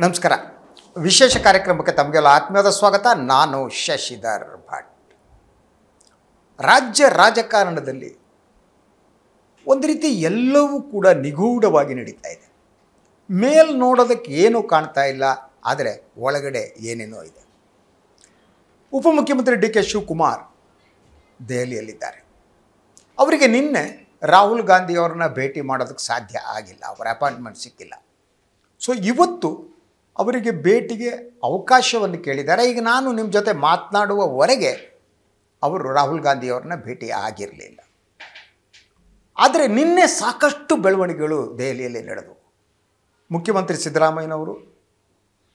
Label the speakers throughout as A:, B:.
A: ನಮಸ್ಕಾರ. ವಿಶೇಷ ಕಾರ್ಯಕ್ರಮಕ್ಕೆ ತಮಗೆಲ್ಲ ಆತ್ಮೀಯವಾದ ಸ್ವಾಗತ. ನಾನು ಶಶಿಧರ್ ಭಟ್. ರಾಜ್ಯ ರಾಜಕಾರಣದಲ್ಲಿ ಒಂದು ರೀತಿ ಎಲ್ಲವೂ ಕೂಡ ನಿಗೂಢವಾಗಿ ನಡೀತಾ ಇದೆ. ಮೇಲ್ ನೋಡೋದಕ್ಕೆ ಏನೂ ಕಾಣ್ತಾ ಇಲ್ಲ, ಆದರೆ ಒಳಗಡೆ ಏನೇನೋ ಇದೆ. ಉಪಮುಖ್ಯಮಂತ್ರಿ ಡಿ ಕೆ ಶಿವಕುಮಾರ್ ದೆಹಲಿಯಲ್ಲಿದ್ದಾರೆ. ಅವರಿಗೆ ನಿನ್ನೆ ರಾಹುಲ್ ಗಾಂಧಿಯವರನ್ನ ಭೇಟಿ ಮಾಡೋದಕ್ಕೆ ಸಾಧ್ಯ ಆಗಿಲ್ಲ, ಅವರ ಅಪಾಯಿಂಟ್ಮೆಂಟ್ ಸಿಕ್ಕಿಲ್ಲ. ಸೊ ಇವತ್ತು ಅವರಿಗೆ ಭೇಟಿಗೆ ಅವಕಾಶವನ್ನು ಕೇಳಿದ್ದಾರೆ. ಈಗ ನಾನು ನಿಮ್ಮ ಜೊತೆ ಮಾತನಾಡುವವರೆಗೆ ಅವರು ರಾಹುಲ್ ಗಾಂಧಿಯವರನ್ನ ಭೇಟಿ ಆಗಿರಲಿಲ್ಲ. ಆದರೆ ನಿನ್ನೆ ಸಾಕಷ್ಟು ಬೆಳವಣಿಗೆಗಳು ದೆಹಲಿಯಲ್ಲಿ ನಡೆದವು. ಮುಖ್ಯಮಂತ್ರಿ ಸಿದ್ದರಾಮಯ್ಯನವರು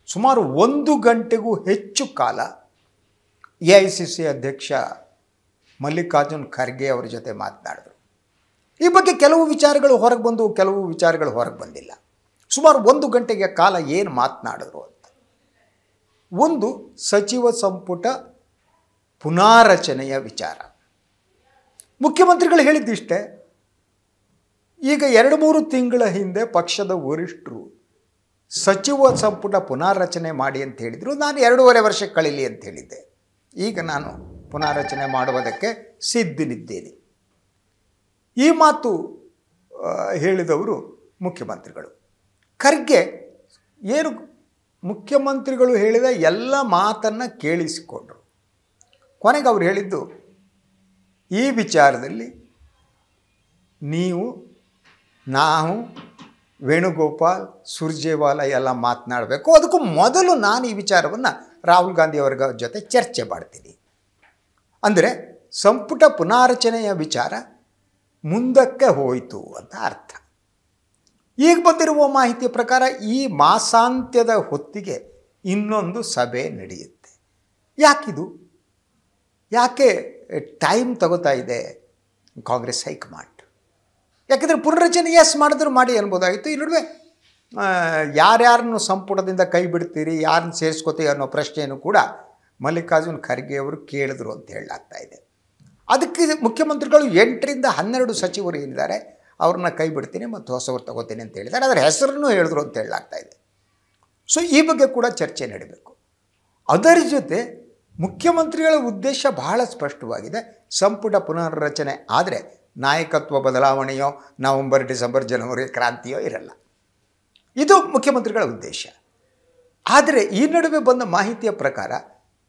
A: ಸುಮಾರು 1 ಗಂಟೆಗೂ ಹೆಚ್ಚು ಕಾಲ AICC ಅಧ್ಯಕ್ಷ ಮಲ್ಲಿಕಾರ್ಜುನ್ ಖರ್ಗೆ ಅವರ ಜೊತೆ ಮಾತನಾಡಿದರು. ಈ ಬಗ್ಗೆ ಕೆಲವು ವಿಚಾರಗಳು ಹೊರಗೆ ಬಂದು, ಕೆಲವು ವಿಚಾರಗಳು ಹೊರಗೆ ಬಂದಿಲ್ಲ. ಸುಮಾರು 1 ಗಂಟೆಗೆ ಕಾಲ ಏನು ಮಾತನಾಡಿದ್ರು ಅಂತ. ಒಂದು, ಸಚಿವ ಸಂಪುಟ ಪುನಾರಚನೆಯ ವಿಚಾರ. ಮುಖ್ಯಮಂತ್ರಿಗಳು ಹೇಳಿದ್ದಿಷ್ಟೇ. ಈಗ 2-3 ತಿಂಗಳ ಹಿಂದೆ ಪಕ್ಷದ ವರಿಷ್ಠರು ಸಚಿವ ಸಂಪುಟ ಪುನಾರಚನೆ ಮಾಡಿ ಅಂತ ಹೇಳಿದರು. ನಾನು 2.5 ವರ್ಷ ಕಳೀಲಿ ಅಂತ ಹೇಳಿದ್ದೆ. ಈಗ ನಾನು ಪುನಾರಚನೆ ಮಾಡುವುದಕ್ಕೆ ಸಿದ್ಧನಿದ್ದೇನೆ. ಈ ಮಾತು ಹೇಳಿದವರು ಮುಖ್ಯಮಂತ್ರಿಗಳು. ಖರ್ಗೆ ಏನು ಮುಖ್ಯಮಂತ್ರಿಗಳು ಹೇಳಿದ ಎಲ್ಲ ಮಾತನ್ನು ಕೇಳಿಸಿಕೊಂಡರು. ಕೊನೆಗೆ ಅವರು ಹೇಳಿದ್ದು, ಈ ವಿಚಾರದಲ್ಲಿ ನಾವು ವೇಣುಗೋಪಾಲ್, ಸುರ್ಜೇವಾಲಾ ಎಲ್ಲ ಮಾತನಾಡಬೇಕು. ಅದಕ್ಕೂ ಮೊದಲು ನಾನು ಈ ವಿಚಾರವನ್ನು ರಾಹುಲ್ ಗಾಂಧಿಯವರ ಜೊತೆ ಚರ್ಚೆ ಮಾಡ್ತೀನಿ. ಅಂದರೆ ಸಂಪುಟ ಪುನಾರಚನೆಯ ವಿಚಾರ ಮುಂದಕ್ಕೆ ಹೋಯಿತು ಅಂತ ಅರ್ಥ. ಈಗ ಬಂದಿರುವ ಮಾಹಿತಿಯ ಪ್ರಕಾರ ಈ ಮಾಸಾಂತ್ಯದ ಹೊತ್ತಿಗೆ ಇನ್ನೊಂದು ಸಭೆ ನಡೆಯುತ್ತೆ. ಯಾಕೆ ಟೈಮ್ ತಗೋತಾ ಇದೆ ಕಾಂಗ್ರೆಸ್ ಹೈಕಮಾಂಡ್? ಯಾಕೆಂದರೆ ಪುನರಚನೆ ಮಾಡಿದ್ರು ಮಾಡಿ ಅನ್ಬೋದಾಗಿತ್ತು. ಈ ನಡುವೆ ಯಾರ್ಯಾರನ್ನು ಸಂಪುಟದಿಂದ ಕೈ ಬಿಡ್ತೀರಿ, ಯಾರನ್ನು ಸೇರಿಸ್ಕೋತೀವಿ ಅನ್ನೋ ಪ್ರಶ್ನೆಯನ್ನು ಕೂಡ ಮಲ್ಲಿಕಾರ್ಜುನ್ ಖರ್ಗೆ ಅವರು ಕೇಳಿದ್ರು ಅಂತ ಹೇಳಲಾಗ್ತಾ ಇದೆ. ಅದಕ್ಕೆ ಮುಖ್ಯಮಂತ್ರಿಗಳು 8ರಿಂದ 12 ಸಚಿವರು ಏನಿದ್ದಾರೆ ಅವ್ರನ್ನ ಕೈ ಬಿಡ್ತೀನಿ ಮತ್ತು ಹೊಸವರು ತಗೋತೀನಿ ಅಂತ ಹೇಳಿದ್ದಾರೆ. ಅದರ ಹೆಸರನ್ನು ಹೇಳಿದ್ರು ಅಂತ ಹೇಳಲಾಗ್ತಾ ಇದೆ. ಸೊ ಈ ಬಗ್ಗೆ ಕೂಡ ಚರ್ಚೆ ನಡೀಬೇಕು. ಅದರ ಜೊತೆ ಮುಖ್ಯಮಂತ್ರಿಗಳ ಉದ್ದೇಶ ಬಹಳ ಸ್ಪಷ್ಟವಾಗಿದೆ. ಸಂಪುಟ ಪುನರ್ರಚನೆ ಆದರೆ ನಾಯಕತ್ವ ಬದಲಾವಣೆಯೋ, ನವಂಬರ್, ಡಿಸೆಂಬರ್, ಜನವರಿ ಕ್ರಾಂತಿಯೋ ಇರಲ್ಲ. ಇದು ಮುಖ್ಯಮಂತ್ರಿಗಳ ಉದ್ದೇಶ. ಆದರೆ ಈ ನಡುವೆ ಬಂದ ಮಾಹಿತಿಯ ಪ್ರಕಾರ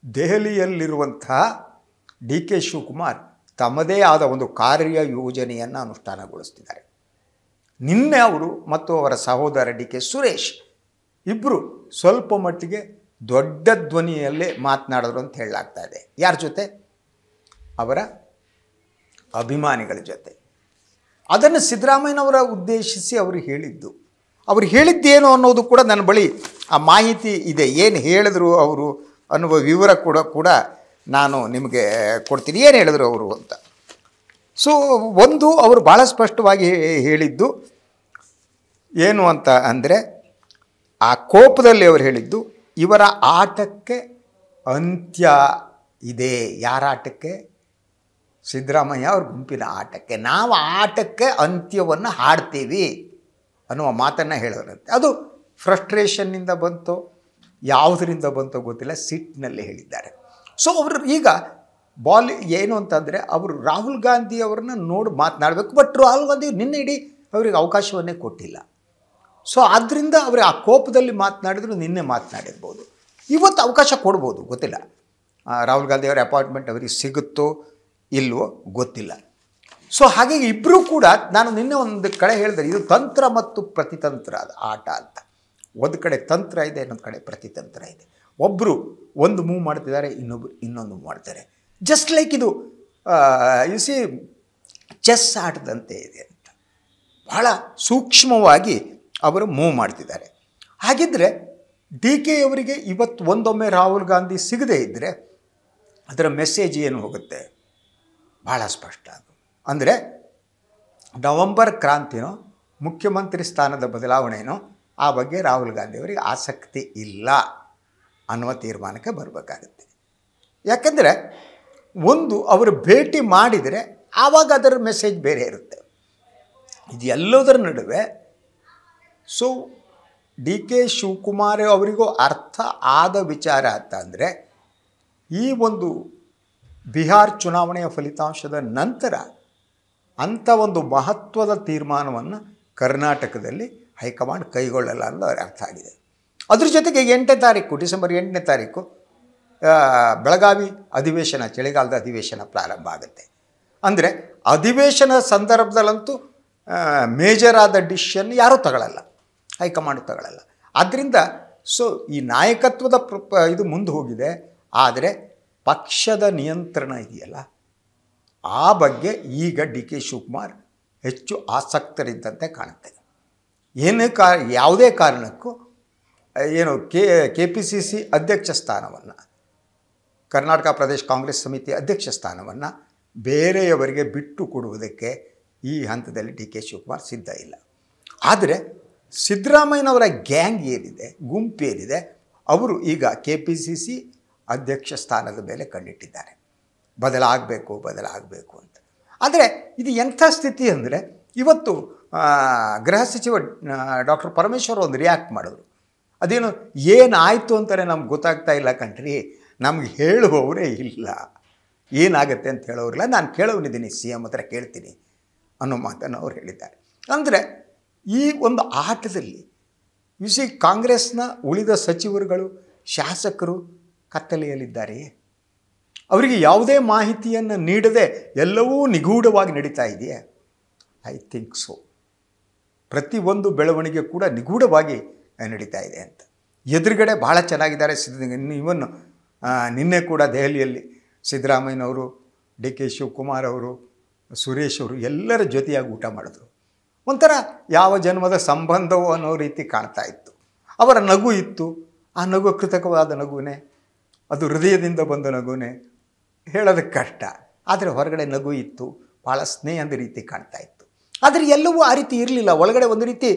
A: ದೆಹಲಿಯಲ್ಲಿರುವಂತಹ ಡಿ ಕೆ ಶಿವಕುಮಾರ್ ತಮ್ಮದೇ ಆದ ಒಂದು ಕಾರ್ಯ ಯೋಜನೆಯನ್ನು ಅನುಷ್ಠಾನಗೊಳಿಸ್ತಿದ್ದಾರೆ. ನಿನ್ನೆ ಅವರು ಮತ್ತು ಅವರ ಸಹೋದರ ಡಿ ಕೆ ಸುರೇಶ್ ಇಬ್ಬರು ಸ್ವಲ್ಪ ಮಟ್ಟಿಗೆ ದೊಡ್ಡ ಧ್ವನಿಯಲ್ಲೇ ಮಾತನಾಡಿದ್ರು ಅಂತ ಹೇಳಲಾಗ್ತಾ ಇದೆ. ಯಾರ ಜೊತೆ? ಅವರ ಅಭಿಮಾನಿಗಳ ಜೊತೆ. ಅದನ್ನು ಸಿದ್ದರಾಮಯ್ಯನವರ ಉದ್ದೇಶಿಸಿ ಅವರು ಹೇಳಿದ್ದೇನು ಅನ್ನೋದು ಕೂಡ ನನ್ನ ಬಳಿ ಆ ಮಾಹಿತಿ ಇದೆ. ಏನು ಹೇಳಿದ್ರು ಅವರು ಅನ್ನುವ ವಿವರ ಕೂಡ ನಾನು ನಿಮಗೆ ಕೊಡ್ತೀನಿ, ಏನು ಹೇಳಿದ್ರು ಅವರು ಅಂತ. ಸೊ ಒಂದು, ಅವರು ಭಾಳ ಸ್ಪಷ್ಟವಾಗಿ ಹೇಳಿದ್ದು ಏನು ಅಂತ ಅಂದರೆ, ಆ ಕೋಪದಲ್ಲಿ ಅವರು ಹೇಳಿದ್ದು, ಇವರ ಆಟಕ್ಕೆ ಅಂತ್ಯ ಇದೆ. ಯಾರ ಆಟಕ್ಕೆ? ಸಿದ್ದರಾಮಯ್ಯ ಅವ್ರ ಗುಂಪಿನ ಆಟಕ್ಕೆ. ನಾವು ಆಟಕ್ಕೆ ಅಂತ್ಯವನ್ನು ಹಾಡ್ತೀವಿ ಅನ್ನುವ ಮಾತನ್ನು ಹೇಳಿದ್ರಂತೆ. ಅದು ಫ್ರಸ್ಟ್ರೇಷನ್ನಿಂದ ಬಂತೋ ಯಾವುದರಿಂದ ಬಂತೋ ಗೊತ್ತಿಲ್ಲ, ಸಿಟ್ಟಿನಲ್ಲಿ ಹೇಳಿದ್ದಾರೆ. ಸೊ ಅವರು ಈಗ ಏನು ಅಂತಂದರೆ, ಅವರು ರಾಹುಲ್ ಗಾಂಧಿ ಅವ್ರನ್ನ ನೋಡಿ ಮಾತನಾಡಬೇಕು. ಬಟ್ ರಾಹುಲ್ ಗಾಂಧಿ ನಿನ್ನೆ ಇಡೀ ಅವರಿಗೆ ಅವಕಾಶವನ್ನೇ ಕೊಟ್ಟಿಲ್ಲ. ಸೊ ಆದ್ದರಿಂದ ಅವರು ಆ ಕೋಪದಲ್ಲಿ ಮಾತನಾಡಿದ್ರು. ನಿನ್ನೆ ಮಾತನಾಡಿರ್ಬೋದು, ಇವತ್ತು ಅವಕಾಶ ಕೊಡ್ಬೋದು, ಗೊತ್ತಿಲ್ಲ. ರಾಹುಲ್ ಗಾಂಧಿ ಅವರ ಅಪಾಯಿಂಟ್ಮೆಂಟ್ ಅವರಿಗೆ ಸಿಗುತ್ತೋ ಇಲ್ವೋ ಗೊತ್ತಿಲ್ಲ. ಸೊ ಹಾಗಾಗಿ ಇಬ್ಬರೂ ಕೂಡ, ನಾನು ನಿನ್ನೆ ಒಂದು ಕಡೆ ಹೇಳಿದೆ, ಇದು ತಂತ್ರ ಮತ್ತು ಪ್ರತಿತಂತ್ರ ಆಟ ಅಂತ. ಒಂದು ಕಡೆ ತಂತ್ರ ಇದೆ, ಇನ್ನೊಂದು ಕಡೆ ಪ್ರತಿತಂತ್ರ ಇದೆ. ಒಬ್ಬರು ಒಂದು ಮೂವ್ ಮಾಡ್ತಿದ್ದಾರೆ, ಇನ್ನೊಬ್ಬರು ಇನ್ನೊಂದು ಮೂವ್ ಮಾಡ್ತಾರೆ. ಜಸ್ಟ್ ಲೈಕ್ ಇದು ಚೆಸ್ ಆಟದಂತೆ ಇದೆ ಅಂತ. ಬಹಳ ಸೂಕ್ಷ್ಮವಾಗಿ ಅವರು ಮೂವ್ ಮಾಡ್ತಿದ್ದಾರೆ. ಹಾಗಿದ್ದರೆ ಡಿ ಕೆ ಅವರಿಗೆ ಇವತ್ತು ಒಂದೊಮ್ಮೆ ರಾಹುಲ್ ಗಾಂಧಿ ಸಿಗದೇ ಇದ್ದರೆ ಅದರ ಮೆಸೇಜ್ ಏನು ಹೋಗುತ್ತೆ? ಭಾಳ ಸ್ಪಷ್ಟ. ಅದು ಅಂದರೆ ನವಂಬರ್ ಕ್ರಾಂತಿನೋ ಮುಖ್ಯಮಂತ್ರಿ ಸ್ಥಾನದ ಬದಲಾವಣೆನೋ ಆ ಬಗ್ಗೆ ರಾಹುಲ್ ಗಾಂಧಿ ಅವರಿಗೆ ಆಸಕ್ತಿ ಇಲ್ಲ ಅನ್ನುವ ತೀರ್ಮಾನಕ್ಕೆ ಬರಬೇಕಾಗುತ್ತೆ. ಯಾಕೆಂದರೆ ಒಂದು, ಅವರು ಭೇಟಿ ಮಾಡಿದರೆ ಆವಾಗ ಅದರ ಮೆಸೇಜ್ ಬೇರೆ ಇರುತ್ತೆ. ಇದು ಎಲ್ಲದರ ನಡುವೆ ಸೊ ಡಿ ಕೆ ಶಿವಕುಮಾರ್ ಅವರಿಗೂ ಅರ್ಥ ಆದ ವಿಚಾರ ಅಂತಂದರೆ ಈ ಒಂದು ಬಿಹಾರ್ ಚುನಾವಣೆಯ ಫಲಿತಾಂಶದ ನಂತರ ಅಂಥ ಒಂದು ಮಹತ್ವದ ತೀರ್ಮಾನವನ್ನು ಕರ್ನಾಟಕದಲ್ಲಿ ಹೈಕಮಾಂಡ್ ಕೈಗೊಳ್ಳಲ್ಲ ಅನ್ನೋದು ಅವ್ರಿಗೆ ಅರ್ಥ ಆಗಿದೆ. ಅದ್ರ ಜೊತೆಗೆ 8ನೇ ತಾರೀಕು ಡಿಸೆಂಬರ್ 8ನೇ ತಾರೀಕು ಬೆಳಗಾವಿ ಅಧಿವೇಶನ, ಚಳಿಗಾಲದ ಅಧಿವೇಶನ ಪ್ರಾರಂಭ ಆಗುತ್ತೆ. ಅಂದರೆ ಅಧಿವೇಶನ ಸಂದರ್ಭದಲ್ಲಂತೂ ಮೇಜರ್ ಆದ ಡಿಸಿಷನ್ ಯಾರೂ ತಗೊಳ್ಳಲ್ಲ, ಹೈಕಮಾಂಡ್ ತಗೊಳ್ಳಲ್ಲ. ಆದ್ದರಿಂದ ಸೊ ಈ ನಾಯಕತ್ವದ ಇದು ಮುಂದೆ ಹೋಗಿದೆ. ಆದರೆ ಪಕ್ಷದ ನಿಯಂತ್ರಣ ಇದೆಯಲ್ಲ, ಆ ಬಗ್ಗೆ ಈಗ ಡಿ ಕೆ ಶಿವಕುಮಾರ್ ಹೆಚ್ಚು ಆಸಕ್ತರಿದ್ದಂತೆ ಕಾಣುತ್ತೆ. ಯಾವುದೇ ಕಾರಣಕ್ಕೂ ಏನು ಕೆ ಪಿ ಸಿ ಸಿ ಅಧ್ಯಕ್ಷ ಸ್ಥಾನವನ್ನು, ಕರ್ನಾಟಕ ಪ್ರದೇಶ ಕಾಂಗ್ರೆಸ್ ಸಮಿತಿ ಅಧ್ಯಕ್ಷ ಸ್ಥಾನವನ್ನು ಬೇರೆಯವರಿಗೆ ಬಿಟ್ಟು ಕೊಡುವುದಕ್ಕೆ ಈ ಹಂತದಲ್ಲಿ ಡಿ ಕೆ ಶಿವಕುಮಾರ್ ಸಿದ್ಧ ಇಲ್ಲ. ಆದರೆ ಸಿದ್ದರಾಮಯ್ಯನವರ ಗ್ಯಾಂಗ್ ಏನಿದೆ, ಗುಂಪೇನಿದೆ, ಅವರು ಈಗ ಕೆ ಪಿ ಸಿ ಸಿ ಅಧ್ಯಕ್ಷ ಸ್ಥಾನದ ಮೇಲೆ ಕಣ್ಣಿಟ್ಟಿದ್ದಾರೆ. ಬದಲಾಗಬೇಕು ಅಂತ. ಆದರೆ ಇದು ಎಂಥ ಸ್ಥಿತಿ ಅಂದರೆ, ಇವತ್ತು ಗೃಹ ಸಚಿವ ಡಾಕ್ಟರ್ ಪರಮೇಶ್ವರ್ ಒಂದು ರಿಯಾಕ್ಟ್ ಮಾಡಿದ್ರು. ಅದೇನು ಏನಾಯಿತು ಅಂತಲೇ ನಮ್ಗೆ ಗೊತ್ತಾಗ್ತಾ ಇಲ್ಲ ಕಣ್ರಿ, ನಮ್ಗೆ ಹೇಳುವವರೇ ಇಲ್ಲ, ಏನಾಗುತ್ತೆ ಅಂತ ಹೇಳೋರಿಲ್ಲ, ನಾನು ಕೇಳೋನಿದ್ದೀನಿ, ಸಿ ಎಮ್ ಹತ್ರ ಕೇಳ್ತೀನಿ ಅನ್ನೋ ಮಾತನ್ನು ಅವ್ರು ಹೇಳಿದ್ದಾರೆ. ಅಂದರೆ ಈ ಒಂದು ಆಟದಲ್ಲಿ ಕಾಂಗ್ರೆಸ್ನ ಉಳಿದ ಸಚಿವರುಗಳು, ಶಾಸಕರು ಕತ್ತಲೆಯಲ್ಲಿದ್ದಾರೆಯೇ? ಅವರಿಗೆ ಯಾವುದೇ ಮಾಹಿತಿಯನ್ನು ನೀಡದೆ ಎಲ್ಲವೂ ನಿಗೂಢವಾಗಿ ನಡೀತಾ ಇದೆಯೇ? I think so. ಪ್ರತಿಯೊಂದು ಬೆಳವಣಿಗೆ ಕೂಡ ನಿಗೂಢವಾಗಿ ನಡೀತಾ ಇದೆ ಅಂತ. ಎದುರುಗಡೆ ಭಾಳ ಚೆನ್ನಾಗಿದ್ದಾರೆ. ಇವನ್ ನಿನ್ನೆ ಕೂಡ ದೆಹಲಿಯಲ್ಲಿ ಸಿದ್ದರಾಮಯ್ಯನವರು, ಡಿ ಕೆ ಶಿವಕುಮಾರ್ ಅವರು, ಸುರೇಶ್ ಅವರು ಎಲ್ಲರ ಜೊತೆಯಾಗಿ ಊಟ ಮಾಡಿದ್ರು. ಒಂಥರ ಯಾವ ಜನ್ಮದ ಸಂಬಂಧವೋ ಅನ್ನೋ ರೀತಿ ಕಾಣ್ತಾ ಇತ್ತು. ಅವರ ನಗು ಇತ್ತು. ಆ ನಗು ಕೃತಕವಾದ ನಗುನೇ, ಅದು ಹೃದಯದಿಂದ ಬಂದ ನಗುನೇ, ಹೇಳೋದಕ್ಕೆ ಕಷ್ಟ. ಆದರೆ ಹೊರಗಡೆ ನಗು ಇತ್ತು, ಭಾಳ ಸ್ನೇಹದ ರೀತಿ ಕಾಣ್ತಾ ಇತ್ತು. ಆದರೆ ಎಲ್ಲವೂ ಆ ರೀತಿ ಇರಲಿಲ್ಲ. ಒಳಗಡೆ ಒಂದು ರೀತಿ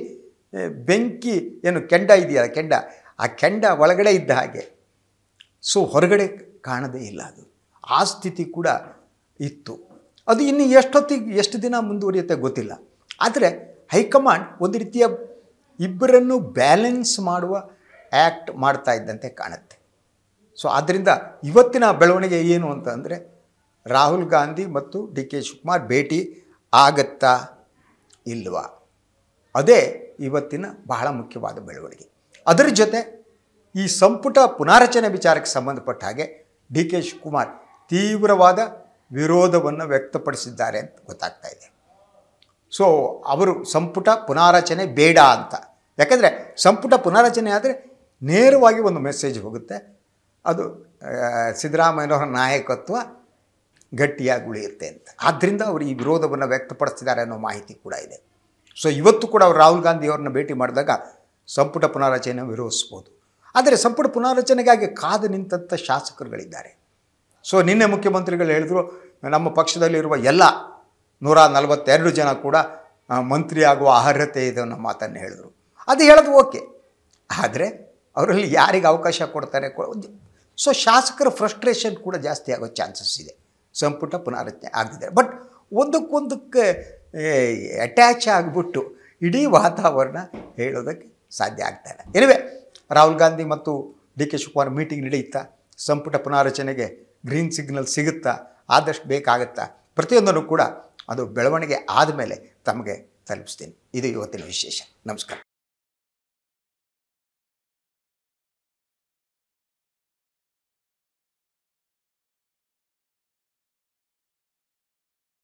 A: ಬೆಂಕಿ, ಏನು ಕೆಂಡ ಇದೆಯಲ್ಲ, ಆ ಕೆಂಡ ಒಳಗಡೆ ಇದ್ದ ಹಾಗೆ. ಸೊ ಹೊರಗಡೆ ಕಾಣದೇ ಇಲ್ಲ. ಅದು ಆ ಸ್ಥಿತಿ ಕೂಡ ಇತ್ತು. ಅದು ಇನ್ನು ಎಷ್ಟು ದಿನ ಮುಂದುವರಿಯುತ್ತೆ ಗೊತ್ತಿಲ್ಲ. ಆದರೆ ಹೈಕಮಾಂಡ್ ಒಂದು ರೀತಿಯ ಇಬ್ಬರನ್ನು ಬ್ಯಾಲೆನ್ಸ್ ಮಾಡುವ ಆ್ಯಕ್ಟ್ ಮಾಡ್ತಾ ಇದ್ದಂತೆ ಕಾಣುತ್ತೆ. ಸೊ ಆದ್ದರಿಂದ ಇವತ್ತಿನ ಬೆಳವಣಿಗೆ ಏನು ಅಂತಂದರೆ, ರಾಹುಲ್ ಗಾಂಧಿ ಮತ್ತು ಡಿ ಕೆ ಶಿವಕುಮಾರ್ ಭೇಟಿ ಆಗತ್ತಾ ಇಲ್ವಾ, ಅದೇ ಇವತ್ತಿನ ಬಹಳ ಮುಖ್ಯವಾದ ಬೆಳವಣಿಗೆ. ಅದರ ಜೊತೆ ಈ ಸಂಪುಟ ಪುನಾರಚನೆ ವಿಚಾರಕ್ಕೆ ಸಂಬಂಧಪಟ್ಟ ಹಾಗೆ ಡಿ ಕೆ ಶಿವಕುಮಾರ್ ತೀವ್ರವಾದ ವಿರೋಧವನ್ನು ವ್ಯಕ್ತಪಡಿಸಿದ್ದಾರೆ ಅಂತ ಗೊತ್ತಾಗ್ತಾ ಇದೆ. ಸೊ ಅವರು ಸಂಪುಟ ಪುನಾರಚನೆ ಬೇಡ ಅಂತ, ಯಾಕಂದರೆ ಸಂಪುಟ ಪುನಾರಚನೆ ಆದರೆ ನೇರವಾಗಿ ಒಂದು ಮೆಸೇಜ್ ಹೋಗುತ್ತೆ, ಅದು ಸಿದ್ದರಾಮಯ್ಯನವರ ನಾಯಕತ್ವ ಗಟ್ಟಿಯಾಗಿ ಉಳಿಯುತ್ತೆ ಅಂತ. ಆದ್ದರಿಂದ ಅವರು ಈ ವಿರೋಧವನ್ನು ವ್ಯಕ್ತಪಡಿಸ್ತಿದ್ದಾರೆ ಅನ್ನೋ ಮಾಹಿತಿ ಕೂಡ ಇದೆ. ಸೊ ಇವತ್ತು ಕೂಡ ಅವರು ರಾಹುಲ್ ಗಾಂಧಿ ಅವ್ರನ್ನ ಭೇಟಿ ಮಾಡಿದಾಗ ಸಂಪುಟ ಪುನಾರಚನೆ ವಿರೋಧಿಸ್ಬೋದು. ಆದರೆ ಸಂಪುಟ ಪುನಾರಚನೆಗಾಗಿ ಕಾದು ನಿಂತಂಥ ಶಾಸಕರುಗಳಿದ್ದಾರೆ. ಸೊ ನಿನ್ನೆ ಮುಖ್ಯಮಂತ್ರಿಗಳು ಹೇಳಿದ್ರು, ನಮ್ಮ ಪಕ್ಷದಲ್ಲಿರುವ ಎಲ್ಲ 142 ಜನ ಕೂಡ ಮಂತ್ರಿ ಆಗುವ ಅರ್ಹತೆ ಇದೆ ಅನ್ನೋ ಮಾತನ್ನು ಹೇಳಿದ್ರು. ಅದು ಹೇಳೋದು ಓಕೆ, ಆದರೆ ಅವರಲ್ಲಿ ಯಾರಿಗೆ ಅವಕಾಶ ಕೊಡ್ತಾರೆ. ಸೊ ಶಾಸಕರ ಫ್ರಸ್ಟ್ರೇಷನ್ ಕೂಡ ಜಾಸ್ತಿ ಆಗೋ ಚಾನ್ಸಸ್ ಇದೆ ಸಂಪುಟ ಪುನಾರಚನೆ ಆಗದಿದೆ. ಬಟ್ ಒಂದಕ್ಕೊಂದಕ್ಕೆ ಅಟ್ಯಾಚ್ ಆಗಿಬಿಟ್ಟು ಇಡೀ ವಾತಾವರಣ ಹೇಳೋದಕ್ಕೆ ಸಾಧ್ಯ ಆಗ್ತಾಯಿಲ್ಲ. ಎನಿವೆ, ರಾಹುಲ್ ಗಾಂಧಿ ಮತ್ತು ಡಿ ಕೆ ಶಿವಕುಮಾರ್ ಮೀಟಿಂಗ್ ನಡೆಯುತ್ತಾ, ಸಂಪುಟ ಪುನಾರಚನೆಗೆ ಗ್ರೀನ್ ಸಿಗ್ನಲ್ ಸಿಗುತ್ತಾ, ಆದಷ್ಟು ಬೇಕಾಗುತ್ತಾ, ಪ್ರತಿಯೊಂದನ್ನು ಕೂಡ ಅದು ಬೆಳವಣಿಗೆ ಆದಮೇಲೆ ತಮಗೆ ತಲುಪಿಸ್ತೀನಿ. ಇದು ಇವತ್ತಿನ ವಿಶೇಷ. ನಮಸ್ಕಾರ.